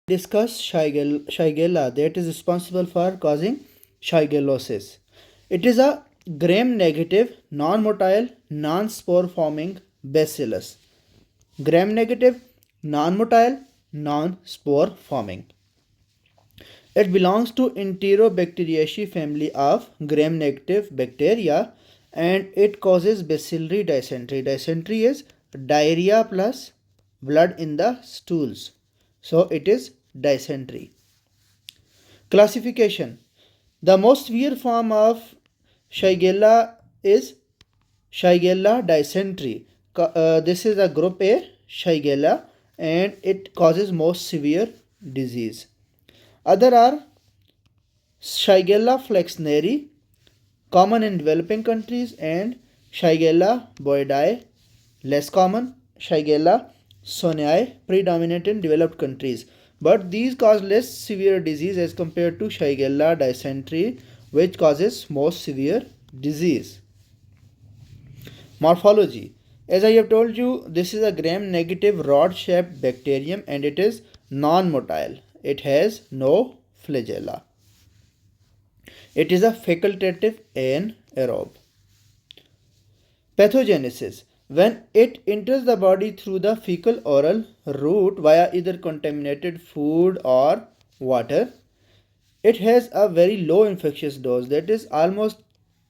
Discuss Shigella that is responsible for causing Shigellosis. It is a gram-negative, non-motile, non-spore forming bacillus. Gram-negative, non-motile, non-spore forming. It belongs to Enterobacteriaceae family of gram-negative bacteria and it causes bacillary dysentery. Dysentery is diarrhea plus blood in the stools. So it is dysentery. Classification. The most severe form of Shigella is Shigella dysentery. This is a group A Shigella and it causes most severe disease. Other are Shigella flexneri, common in developing countries, and Shigella boydii, less common. Shigella sonnei, predominant in developed countries. But these cause less severe disease as compared to Shigella dysentery, which causes most severe disease. Morphology. As I have told you, this is a gram-negative rod-shaped bacterium and it is non-motile. It has no flagella. It is a facultative anaerobe. Pathogenesis. When it enters the body through the fecal-oral route via either contaminated food or water, it has a very low infectious dose, that is almost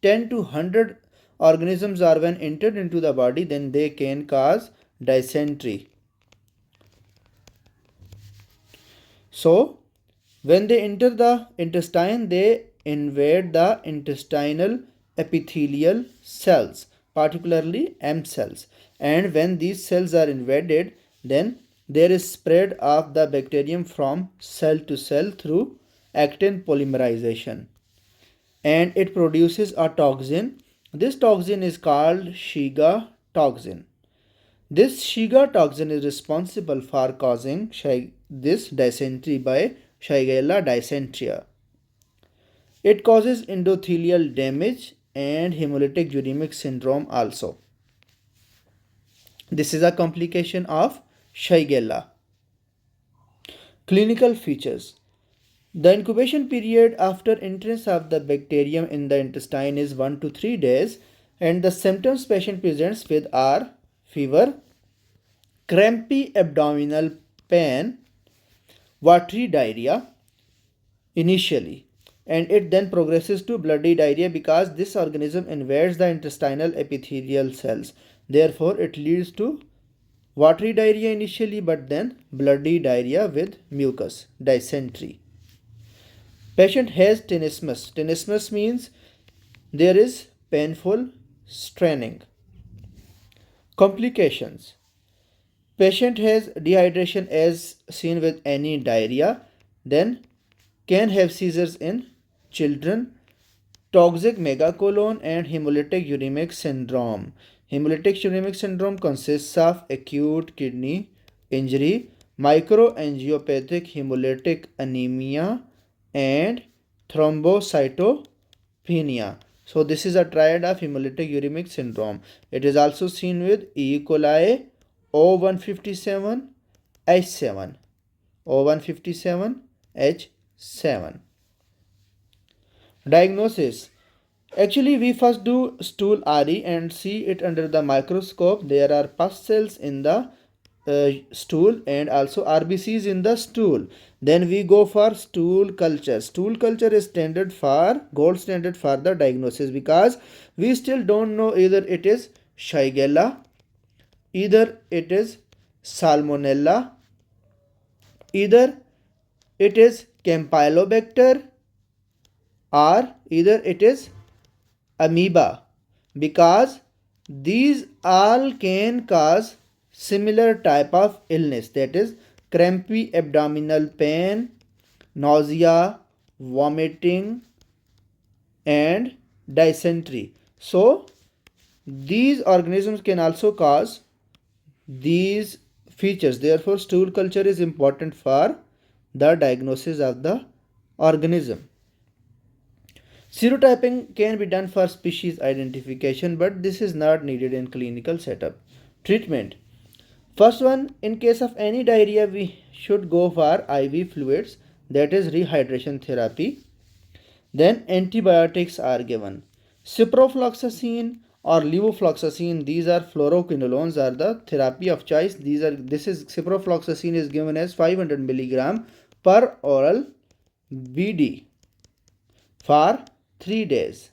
10 to 100 organisms are when entered into the body, then they can cause dysentery. So when they enter the intestine, they invade the intestinal epithelial cells, particularly M cells, and when these cells are invaded, then there is spread of the bacterium from cell to cell through actin polymerization and it produces a toxin. This toxin is called Shiga toxin. This Shiga toxin is responsible for causing this dysentery by Shigella dysenteria. It causes endothelial damage and hemolytic uremic syndrome also. This is a complication of Shigella. Clinical features. The incubation period after entrance of the bacterium in the intestine is 1 to 3 days and the symptoms patient presents with are fever, crampy abdominal pain, watery diarrhea initially and it then progresses to bloody diarrhea because this organism invades the intestinal epithelial cells. Therefore, it leads to watery diarrhea initially but then bloody diarrhea with mucus, dysentery. Patient has tenesmus. Tenesmus means there is painful straining. Complications. Patient has dehydration as seen with any diarrhea, then can have seizures in children, toxic megacolon and hemolytic uremic syndrome. Hemolytic uremic syndrome consists of acute kidney injury, microangiopathic hemolytic anemia and thrombocytopenia. So this is a triad of hemolytic uremic syndrome. It is also seen with E. coli O157 H7. O157 H7. Diagnosis. Actually, we first do stool RE and see it under the microscope. There are pus cells in the stool and also RBCs in the stool. Then we go for stool culture. Stool culture is gold standard for the diagnosis because we still don't know either it is Shigella, either it is Salmonella, either it is Campylobacter or either it is amoeba because these all can cause similar type of illness, that is crampy abdominal pain, nausea, vomiting and dysentery. So these organisms can also cause these features. Therefore, stool culture is important for the diagnosis of the organism. Serotyping can be done for species identification, but this is not needed in clinical setup. Treatment. First one, in case of any diarrhea, we should go for IV fluids, that is rehydration therapy. Then antibiotics are given. Ciprofloxacin or levofloxacin, these are fluoroquinolones, are the therapy of choice. This is ciprofloxacin is given as 500 milligram per oral BD for 3 days.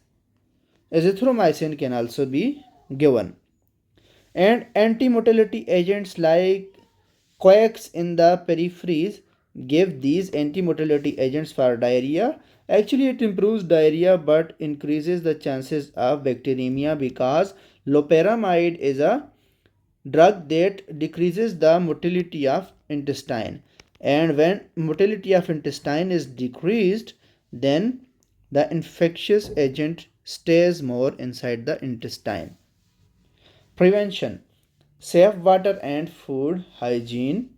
Azithromycin can also be given. And anti-motility agents like quakes in the peripheries give these anti-motility agents for diarrhea. Actually, it improves diarrhea but increases the chances of bacteremia because loperamide is a drug that decreases the motility of intestine. And when motility of intestine is decreased, then the infectious agent stays more inside the intestine. Prevention: safe water and food hygiene,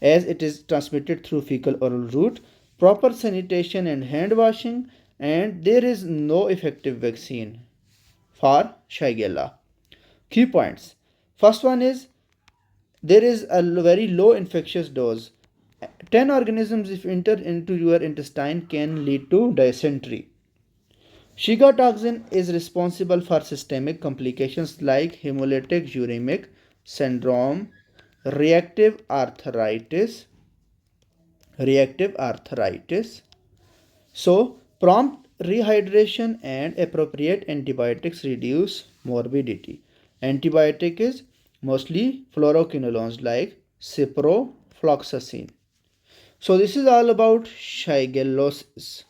as it is transmitted through fecal oral route, proper sanitation and hand washing, and there is no effective vaccine for Shigella. Key points. First one is there is a very low infectious dose. 10 organisms if enter into your intestine can lead to dysentery. Shiga toxin is responsible for systemic complications like hemolytic uremic syndrome, reactive arthritis, reactive arthritis. So, prompt rehydration and appropriate antibiotics reduce morbidity. Antibiotic is mostly fluoroquinolones like ciprofloxacin. So, this is all about shigellosis.